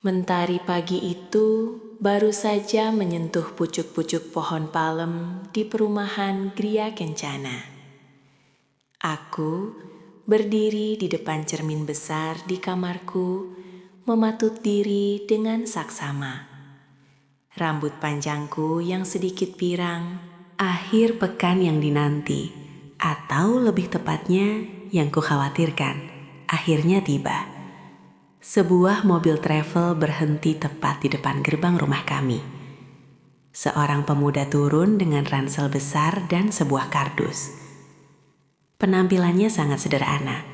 Mentari pagi itu baru saja menyentuh pucuk-pucuk pohon palem di perumahan Gria Kencana. Aku berdiri di depan cermin besar di kamarku, mematut diri dengan saksama. Rambut panjangku yang sedikit pirang, akhir pekan yang dinanti, atau lebih tepatnya yang kukhawatirkan, akhirnya tiba. Sebuah mobil travel berhenti tepat di depan gerbang rumah kami. Seorang pemuda turun dengan ransel besar dan sebuah kardus. Penampilannya sangat sederhana.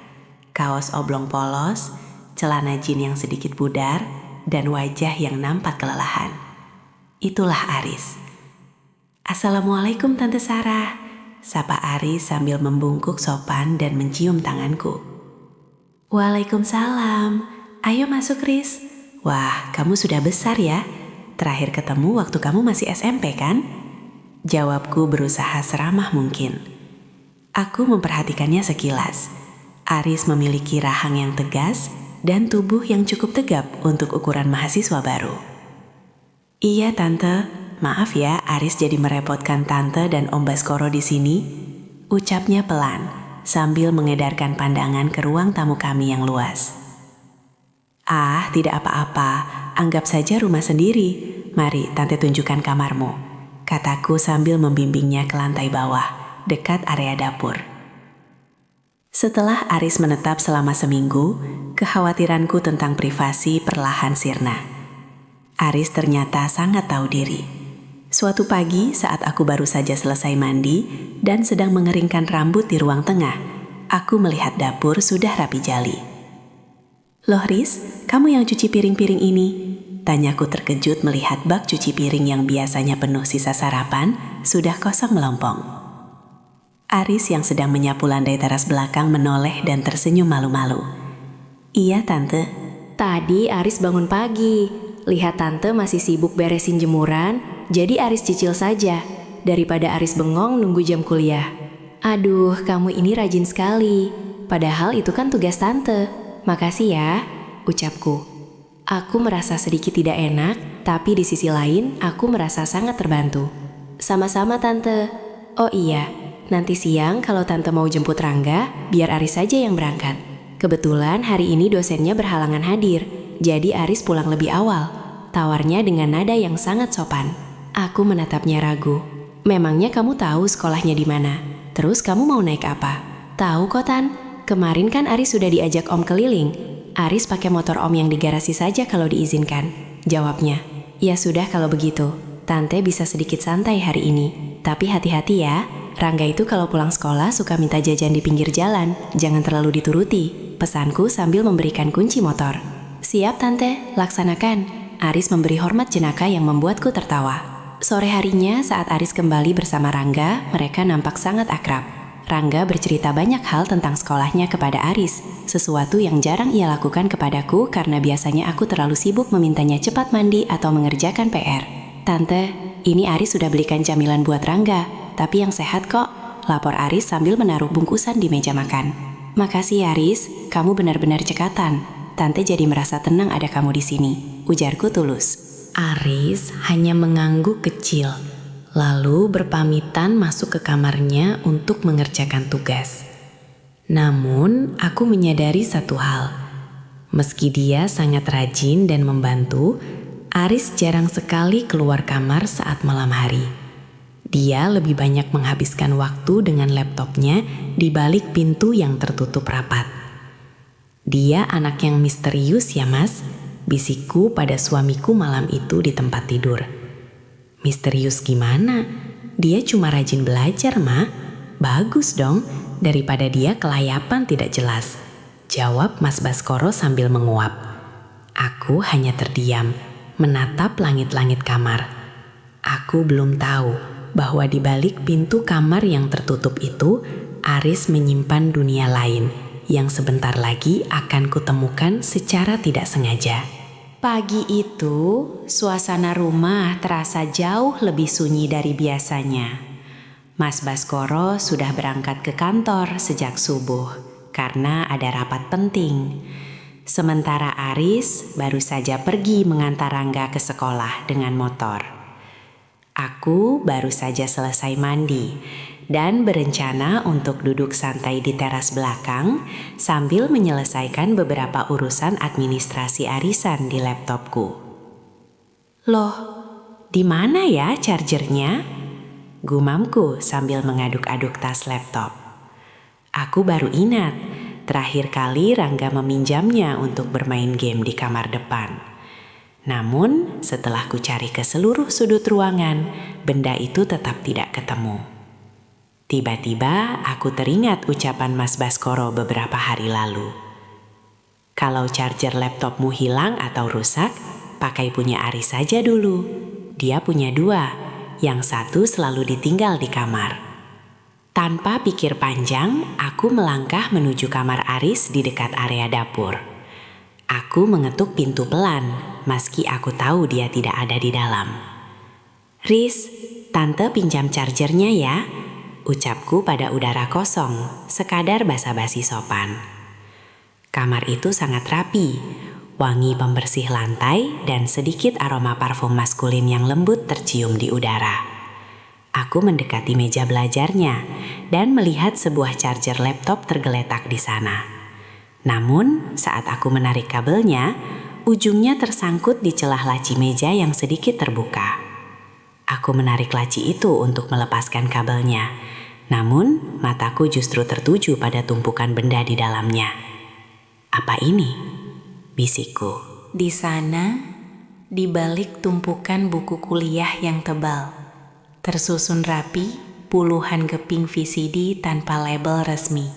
Kaos oblong polos, celana jin yang sedikit pudar, dan wajah yang nampak kelelahan. Itulah Aris. "Assalamualaikum Tante Sarah," sapa Aris sambil membungkuk sopan dan mencium tanganku. "Waalaikumsalam. Ayo masuk, Riz. Wah, kamu sudah besar ya. Terakhir ketemu waktu kamu masih SMP kan?" Jawabku berusaha seramah mungkin. Aku memperhatikannya sekilas. Aris memiliki rahang yang tegas dan tubuh yang cukup tegap untuk ukuran mahasiswa baru. "Iya, Tante. Maaf ya, Aris jadi merepotkan Tante dan Om Baskoro di sini," ucapnya pelan sambil mengedarkan pandangan ke ruang tamu kami yang luas. "Ah, tidak apa-apa. Anggap saja rumah sendiri. Mari, Tante tunjukkan kamarmu," kataku sambil membimbingnya ke lantai bawah, dekat area dapur. Setelah Aris menetap selama seminggu, kekhawatiranku tentang privasi perlahan sirna. Aris ternyata sangat tahu diri. Suatu pagi saat aku baru saja selesai mandi dan sedang mengeringkan rambut di ruang tengah, aku melihat dapur sudah rapi jali. "Loh Riz, kamu yang cuci piring-piring ini?" tanyaku terkejut melihat bak cuci piring yang biasanya penuh sisa sarapan sudah kosong melompong. Aris yang sedang menyapu lantai teras belakang menoleh dan tersenyum malu-malu. "Iya Tante." "Tadi Aris bangun pagi. Lihat Tante masih sibuk beresin jemuran, jadi Aris cicil saja, daripada Aris bengong nunggu jam kuliah." "Aduh, kamu ini rajin sekali. Padahal itu kan tugas Tante. Makasih ya," ucapku. Aku merasa sedikit tidak enak, tapi di sisi lain aku merasa sangat terbantu. "Sama-sama Tante. Oh iya, nanti siang kalau Tante mau jemput Rangga, biar Aris saja yang berangkat. Kebetulan hari ini dosennya berhalangan hadir, jadi Aris pulang lebih awal," tawarnya dengan nada yang sangat sopan. Aku menatapnya ragu. "Memangnya kamu tahu sekolahnya di mana? Terus kamu mau naik apa?" "Tahu kok Tan. Kemarin kan Aris sudah diajak Om keliling. Aris pakai motor Om yang di garasi saja kalau diizinkan," jawabnya. "Ya sudah kalau begitu, Tante bisa sedikit santai hari ini. Tapi hati-hati ya, Rangga itu kalau pulang sekolah suka minta jajan di pinggir jalan. Jangan terlalu dituruti," pesanku sambil memberikan kunci motor. "Siap Tante, laksanakan," Aris memberi hormat jenaka yang membuatku tertawa. Sore harinya saat Aris kembali bersama Rangga, mereka nampak sangat akrab. Rangga bercerita banyak hal tentang sekolahnya kepada Aris, sesuatu yang jarang ia lakukan kepadaku karena biasanya aku terlalu sibuk memintanya cepat mandi atau mengerjakan PR. "Tante, ini Aris sudah belikan camilan buat Rangga, tapi yang sehat kok," lapor Aris sambil menaruh bungkusan di meja makan. "Makasih ya Aris, kamu benar-benar cekatan. Tante jadi merasa tenang ada kamu di sini," ujarku tulus. Aris hanya mengangguk kecil, lalu berpamitan masuk ke kamarnya untuk mengerjakan tugas. Namun, aku menyadari satu hal. Meski dia sangat rajin dan membantu, Aris jarang sekali keluar kamar saat malam hari. Dia lebih banyak menghabiskan waktu dengan laptopnya di balik pintu yang tertutup rapat. "Dia anak yang misterius ya Mas," bisikku pada suamiku malam itu di tempat tidur. "Misterius gimana? Dia cuma rajin belajar, Ma. Bagus dong, daripada dia kelayapan tidak jelas," jawab Mas Baskoro sambil menguap. Aku hanya terdiam, menatap langit-langit kamar. Aku belum tahu bahwa di balik pintu kamar yang tertutup itu, Aris menyimpan dunia lain yang sebentar lagi akan kutemukan secara tidak sengaja. Pagi itu, suasana rumah terasa jauh lebih sunyi dari biasanya. Mas Baskoro sudah berangkat ke kantor sejak subuh karena ada rapat penting. Sementara Aris baru saja pergi mengantar Rangga ke sekolah dengan motor. Aku baru saja selesai mandi dan berencana untuk duduk santai di teras belakang sambil menyelesaikan beberapa urusan administrasi arisan di laptopku. Loh, di mana ya chargernya? Gumamku sambil mengaduk-aduk tas laptop. Aku baru ingat, terakhir kali Rangga meminjamnya untuk bermain game di kamar depan. Namun, setelah ku cari ke seluruh sudut ruangan, benda itu tetap tidak ketemu. Tiba-tiba aku teringat ucapan Mas Baskoro beberapa hari lalu. Kalau charger laptopmu hilang atau rusak, pakai punya Aris saja dulu. Dia punya 2, yang satu selalu ditinggal di kamar. Tanpa pikir panjang, aku melangkah menuju kamar Aris di dekat area dapur. Aku mengetuk pintu pelan, meski aku tahu dia tidak ada di dalam. "Riz, tante pinjam chargernya ya," ucapku pada udara kosong, sekadar basa-basi sopan. Kamar itu sangat rapi, wangi pembersih lantai dan sedikit aroma parfum maskulin yang lembut tercium di udara. Aku mendekati meja belajarnya dan melihat sebuah charger laptop tergeletak di sana. Namun, saat aku menarik kabelnya, ujungnya tersangkut di celah laci meja yang sedikit terbuka. Aku menarik laci itu untuk melepaskan kabelnya, namun mataku justru tertuju pada tumpukan benda di dalamnya. "Apa ini?" bisikku. Di sana, di balik tumpukan buku kuliah yang tebal, tersusun rapi puluhan keping VCD tanpa label resmi,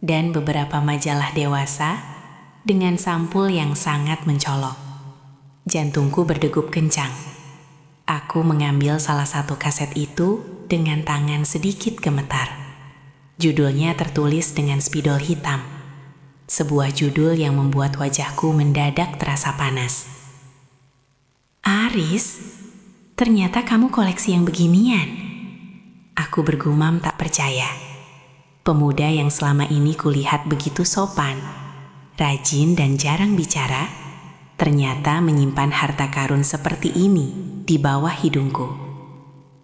dan beberapa majalah dewasa dengan sampul yang sangat mencolok. Jantungku berdegup kencang. Aku mengambil salah satu kaset itu dengan tangan sedikit gemetar. Judulnya tertulis dengan spidol hitam. Sebuah judul yang membuat wajahku mendadak terasa panas. "Aris, ternyata kamu koleksi yang beginian." Aku bergumam tak percaya. Pemuda yang selama ini kulihat begitu sopan, rajin dan jarang bicara, ternyata menyimpan harta karun seperti ini di bawah hidungku.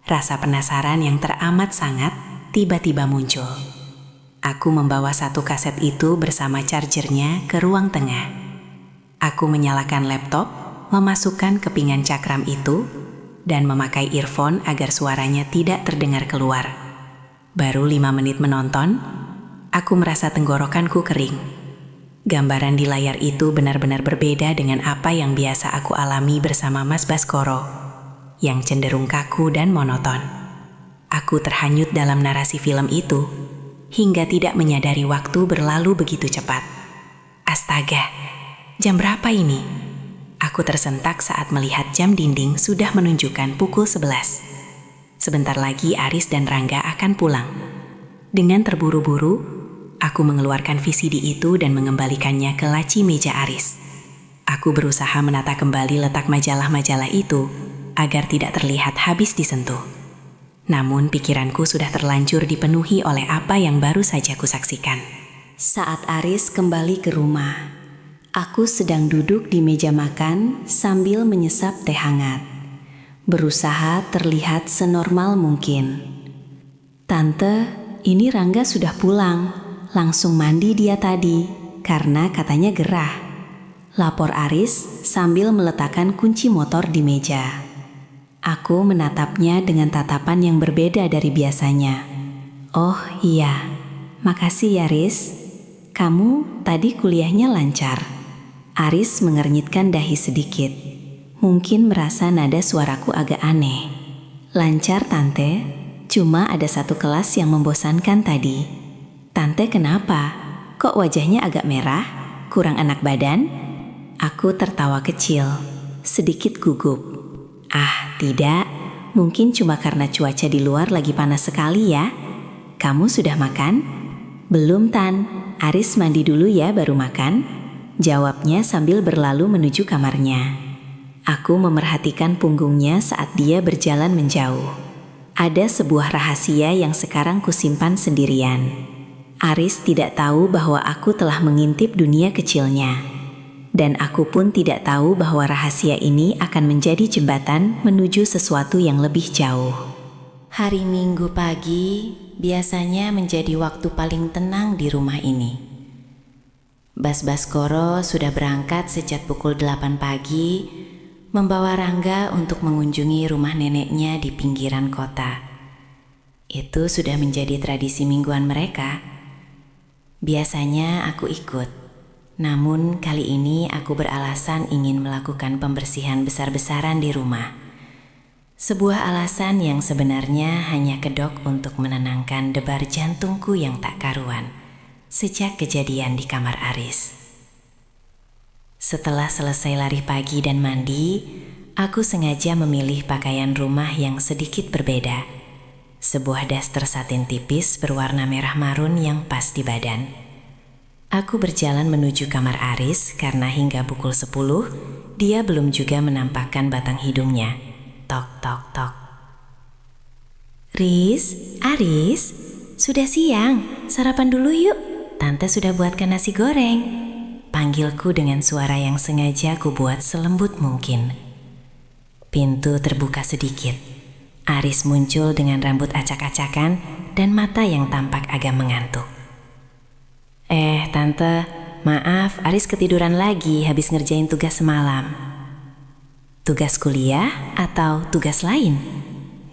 Rasa penasaran yang teramat sangat tiba-tiba muncul. Aku membawa satu kaset itu bersama chargernya ke ruang tengah. Aku menyalakan laptop, memasukkan kepingan cakram itu, dan memakai earphone agar suaranya tidak terdengar keluar. Baru 5 menit menonton, aku merasa tenggorokanku kering. Gambaran di layar itu benar-benar berbeda dengan apa yang biasa aku alami bersama Mas Baskoro, yang cenderung kaku dan monoton. Aku terhanyut dalam narasi film itu, hingga tidak menyadari waktu berlalu begitu cepat. Astaga, jam berapa ini? Aku tersentak saat melihat jam dinding sudah menunjukkan pukul 11. Sebentar lagi Aris dan Rangga akan pulang. Dengan terburu-buru, aku mengeluarkan VCD itu dan mengembalikannya ke laci meja Aris. Aku berusaha menata kembali letak majalah-majalah itu agar tidak terlihat habis disentuh. Namun pikiranku sudah terlanjur dipenuhi oleh apa yang baru saja kusaksikan. Saat Aris kembali ke rumah, aku sedang duduk di meja makan sambil menyesap teh hangat, berusaha terlihat senormal mungkin. "Tante, ini Rangga sudah pulang, langsung mandi dia tadi, karena katanya gerah," lapor Aris sambil meletakkan kunci motor di meja. Aku menatapnya dengan tatapan yang berbeda dari biasanya. "Oh iya, makasih ya Riz. Kamu tadi kuliahnya lancar?" Aris mengernyitkan dahi sedikit. Mungkin merasa nada suaraku agak aneh. "Lancar tante, cuma ada satu kelas yang membosankan tadi." "Tante kenapa? Kok wajahnya agak merah? Kurang enak badan?" Aku tertawa kecil, sedikit gugup. "Ah, tidak. Mungkin cuma karena cuaca di luar lagi panas sekali ya. Kamu sudah makan?" "Belum, Tan. Aris mandi dulu ya baru makan," jawabnya sambil berlalu menuju kamarnya. Aku memerhatikan punggungnya saat dia berjalan menjauh. Ada sebuah rahasia yang sekarang kusimpan sendirian. Aris tidak tahu bahwa aku telah mengintip dunia kecilnya. Dan aku pun tidak tahu bahwa rahasia ini akan menjadi jembatan menuju sesuatu yang lebih jauh. Hari Minggu pagi biasanya menjadi waktu paling tenang di rumah ini. Bas Baskoro sudah berangkat sejak pukul 8 pagi, membawa Rangga untuk mengunjungi rumah neneknya di pinggiran kota. Itu sudah menjadi tradisi mingguan mereka. Biasanya aku ikut. Namun kali ini aku beralasan ingin melakukan pembersihan besar-besaran di rumah. Sebuah alasan yang sebenarnya hanya kedok untuk menenangkan debar jantungku yang tak karuan sejak kejadian di kamar Aris. Setelah selesai lari pagi dan mandi, aku sengaja memilih pakaian rumah yang sedikit berbeda. Sebuah daster satin tipis berwarna merah marun yang pas di badan. Aku berjalan menuju kamar Aris karena hingga pukul 10 dia belum juga menampakkan batang hidungnya. Tok tok tok. Riz, Aris, sudah siang, sarapan dulu yuk. Tante sudah buatkan nasi goreng. Panggilku dengan suara yang sengaja ku buat selembut mungkin. Pintu terbuka sedikit. Aris muncul dengan rambut acak-acakan dan mata yang tampak agak mengantuk. Tante, maaf, Aris ketiduran lagi habis ngerjain tugas semalam. Tugas kuliah atau tugas lain?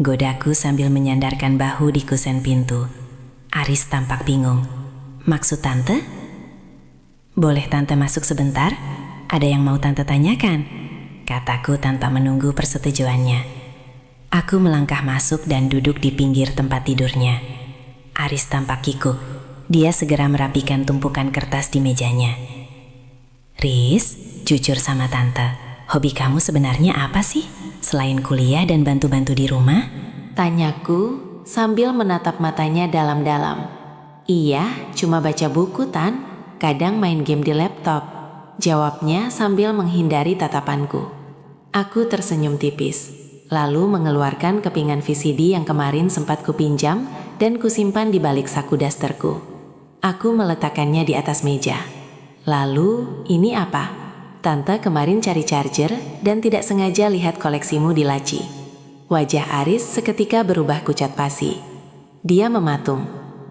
Godaku sambil menyandarkan bahu di kusen pintu. Aris tampak bingung. Maksud tante? Boleh tante masuk sebentar? Ada yang mau tante tanyakan? Kataku tanpa menunggu persetujuannya. Aku melangkah masuk dan duduk di pinggir tempat tidurnya. Aris tampak kikuk. Dia segera merapikan tumpukan kertas di mejanya. Riz, jujur sama tante, hobi kamu sebenarnya apa sih? Selain kuliah dan bantu-bantu di rumah? Tanyaku sambil menatap matanya dalam-dalam. Iya, cuma baca buku Tan, kadang main game di laptop. Jawabnya sambil menghindari tatapanku. Aku tersenyum tipis, lalu mengeluarkan kepingan VCD yang kemarin sempat kupinjam dan kusimpan di balik saku dasterku. Aku meletakkannya di atas meja. Lalu, ini apa? Tante kemarin cari charger dan tidak sengaja lihat koleksimu di laci. Wajah Aris seketika berubah kucat pasi. Dia mematung,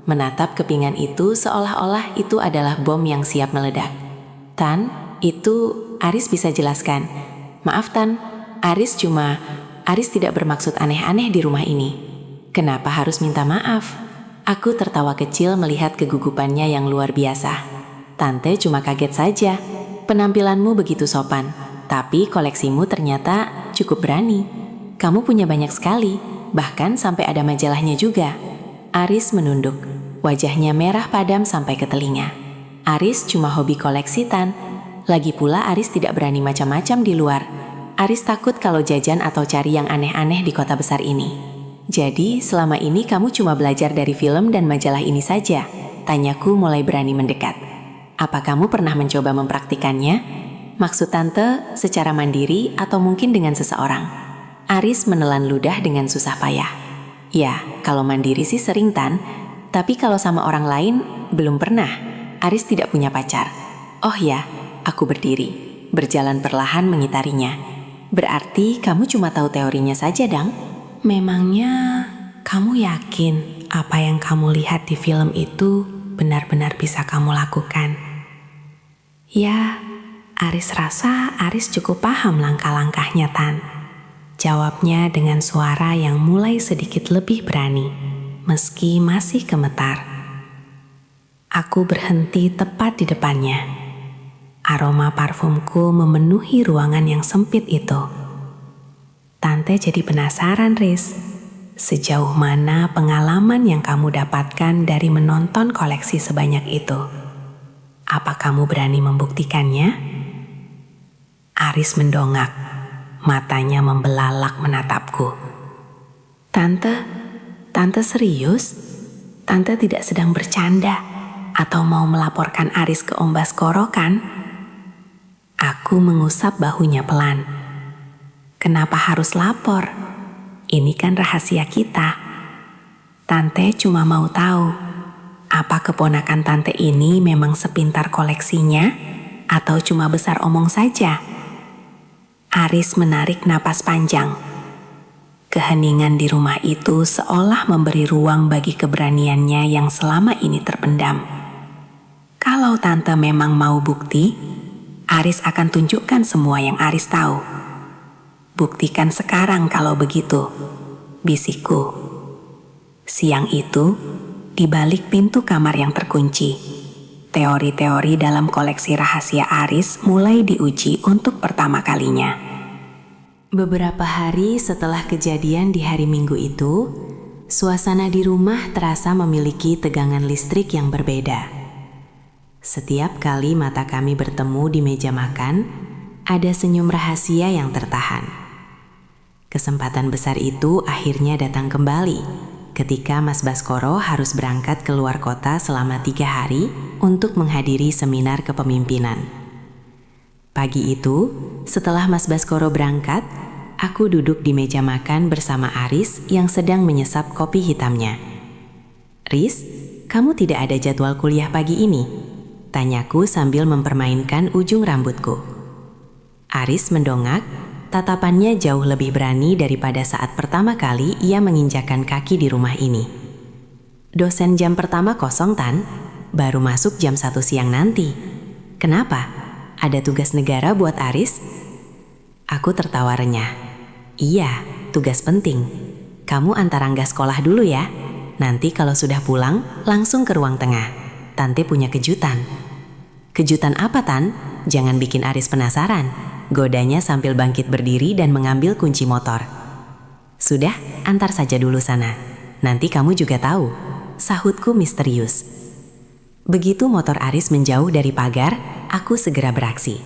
menatap kepingan itu seolah-olah itu adalah bom yang siap meledak. Tan, itu Aris bisa jelaskan. Maaf Tan, Aris tidak bermaksud aneh-aneh di rumah ini. Kenapa harus minta maaf? Aku tertawa kecil melihat kegugupannya yang luar biasa. Tante cuma kaget saja. Penampilanmu begitu sopan, tapi koleksimu ternyata cukup berani. Kamu punya banyak sekali, bahkan sampai ada majalahnya juga. Aris menunduk, wajahnya merah padam sampai ke telinga. Aris cuma hobi koleksi Tan. Lagi pula Aris tidak berani macam-macam di luar. Aris takut kalau jajan atau cari yang aneh-aneh di kota besar ini. Jadi selama ini kamu cuma belajar dari film dan majalah ini saja? Tanyaku mulai berani mendekat. Apa kamu pernah mencoba mempraktikannya? Maksud tante secara mandiri atau mungkin dengan seseorang? Aris menelan ludah dengan susah payah. Ya, kalau mandiri sih sering Tan, tapi kalau sama orang lain belum pernah. Aris tidak punya pacar. Oh ya, aku berdiri, berjalan perlahan mengitarinya. Berarti kamu cuma tahu teorinya saja, Dang? Memangnya kamu yakin apa yang kamu lihat di film itu benar-benar bisa kamu lakukan? Ya, Aris rasa Aris cukup paham langkah-langkahnya Tan. Jawabnya dengan suara yang mulai sedikit lebih berani, meski masih gemetar. Aku berhenti tepat di depannya. Aroma parfumku memenuhi ruangan yang sempit itu. Tante jadi penasaran, Riz. Sejauh mana pengalaman yang kamu dapatkan dari menonton koleksi sebanyak itu? Apa kamu berani membuktikannya? Aris mendongak, matanya membelalak menatapku. Tante serius? Tante tidak sedang bercanda atau mau melaporkan Aris ke Om Baskoro kan? Aku mengusap bahunya pelan. Kenapa harus lapor? Ini kan rahasia kita. Tante cuma mau tahu, apa keponakan tante ini memang sepintar koleksinya? Atau cuma besar omong saja? Aris menarik napas panjang. Keheningan di rumah itu seolah memberi ruang bagi keberaniannya yang selama ini terpendam. Kalau tante memang mau bukti, Aris akan tunjukkan semua yang Aris tahu. Buktikan sekarang kalau begitu, bisikku. Siang itu, di balik pintu kamar yang terkunci, teori-teori dalam koleksi rahasia Aris mulai diuji untuk pertama kalinya. Beberapa hari setelah kejadian di hari Minggu itu, suasana di rumah terasa memiliki tegangan listrik yang berbeda. Setiap kali mata kami bertemu di meja makan, ada senyum rahasia yang tertahan. Kesempatan besar itu akhirnya datang kembali ketika Mas Baskoro harus berangkat ke luar kota selama 3 hari untuk menghadiri seminar kepemimpinan. Pagi itu, setelah Mas Baskoro berangkat, aku duduk di meja makan bersama Aris yang sedang menyesap kopi hitamnya. "Riz, kamu tidak ada jadwal kuliah pagi ini?" tanyaku sambil mempermainkan ujung rambutku. Aris mendongak, tatapannya jauh lebih berani daripada saat pertama kali ia menginjakan kaki di rumah ini. "Dosen jam pertama kosong, Tan. Baru masuk jam 1 siang nanti. Kenapa? Ada tugas negara buat Aris?" Aku tertawa renyah. "Iya, tugas penting. Kamu antar Angga sekolah dulu ya. Nanti kalau sudah pulang, langsung ke ruang tengah. Tante punya kejutan." "Kejutan apa, Tan? Jangan bikin Aris penasaran," godanya sambil bangkit berdiri dan mengambil kunci motor. "Sudah, antar saja dulu sana. Nanti kamu juga tahu," sahutku misterius. Begitu motor Aris menjauh dari pagar, aku segera beraksi.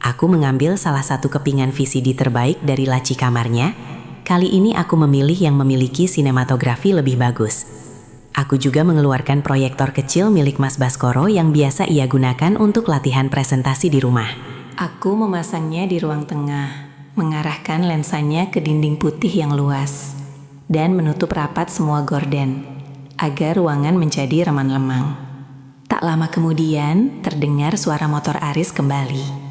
Aku mengambil salah satu kepingan VCD terbaik dari laci kamarnya. Kali ini aku memilih yang memiliki sinematografi lebih bagus. Aku juga mengeluarkan proyektor kecil milik Mas Baskoro yang biasa ia gunakan untuk latihan presentasi di rumah. Aku memasangnya di ruang tengah, mengarahkan lensanya ke dinding putih yang luas, dan menutup rapat semua gorden, agar ruangan menjadi reman-lemang. Tak lama kemudian, terdengar suara motor Aris kembali.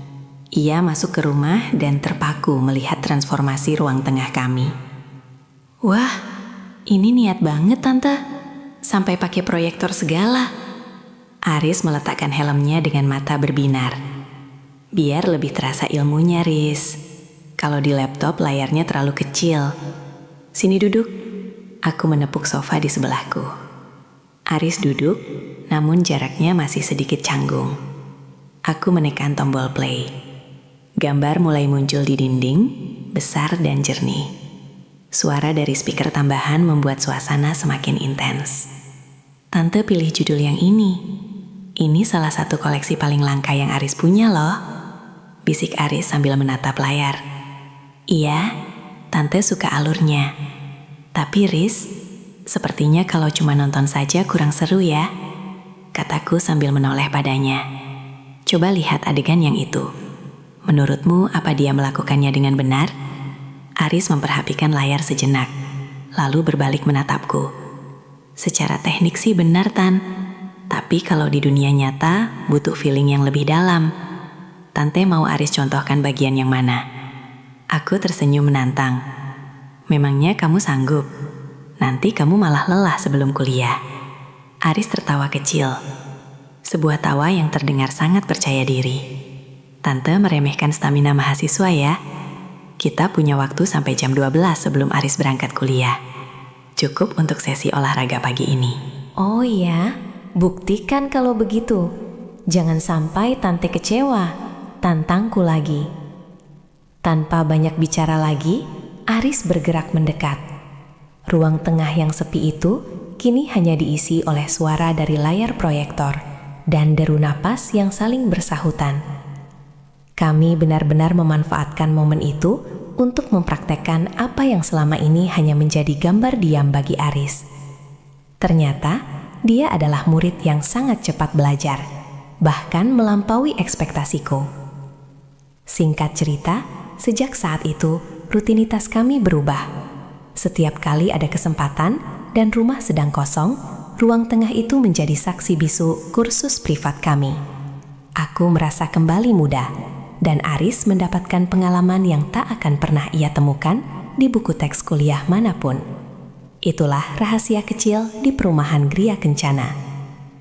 Ia masuk ke rumah dan terpaku melihat transformasi ruang tengah kami. "Wah, ini niat banget, Tante. Sampai pakai proyektor segala." Aris meletakkan helmnya dengan mata berbinar. "Biar lebih terasa ilmunya, Riz. Kalau di laptop layarnya terlalu kecil. Sini duduk." Aku menepuk sofa di sebelahku. Aris duduk, namun jaraknya masih sedikit canggung. Aku menekan tombol play. Gambar mulai muncul di dinding, besar dan jernih. Suara dari speaker tambahan membuat suasana semakin intens. "Tante pilih judul yang ini. Ini salah satu koleksi paling langka yang Aris punya loh," bisik Aris sambil menatap layar. "Iya, Tante suka alurnya. Tapi Riz, sepertinya kalau cuma nonton saja kurang seru ya," kataku sambil menoleh padanya. "Coba lihat adegan yang itu. Menurutmu apa dia melakukannya dengan benar?" Aris memperhatikan layar sejenak, lalu berbalik menatapku. "Secara teknik sih benar, Tan. Tapi kalau di dunia nyata, butuh feeling yang lebih dalam. Tante mau Aris contohkan bagian yang mana?" Aku tersenyum menantang. "Memangnya kamu sanggup? Nanti kamu malah lelah sebelum kuliah." Aris tertawa kecil. Sebuah tawa yang terdengar sangat percaya diri. "Tante meremehkan stamina mahasiswa ya. Kita punya waktu sampai jam 12 sebelum Aris berangkat kuliah. Cukup untuk sesi olahraga pagi ini." "Oh iya, buktikan kalau begitu. Jangan sampai Tante kecewa. Tantangku lagi." Tanpa banyak bicara lagi, Aris bergerak mendekat. Ruang tengah yang sepi itu kini hanya diisi oleh suara dari layar proyektor dan deru napas yang saling bersahutan. Kami benar-benar memanfaatkan momen itu untuk mempraktekkan apa yang selama ini hanya menjadi gambar diam bagi Aris. Ternyata, dia adalah murid yang sangat cepat belajar, bahkan melampaui ekspektasiku. Singkat cerita, sejak saat itu, rutinitas kami berubah. Setiap kali ada kesempatan dan rumah sedang kosong, ruang tengah itu menjadi saksi bisu kursus privat kami. Aku merasa kembali muda, dan Aris mendapatkan pengalaman yang tak akan pernah ia temukan di buku teks kuliah manapun. Itulah rahasia kecil di perumahan Gria Kencana.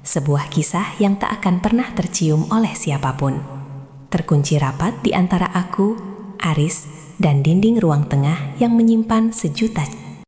Sebuah kisah yang tak akan pernah tercium oleh siapapun. Terkunci rapat di antara aku, Aris, dan dinding ruang tengah yang menyimpan sejuta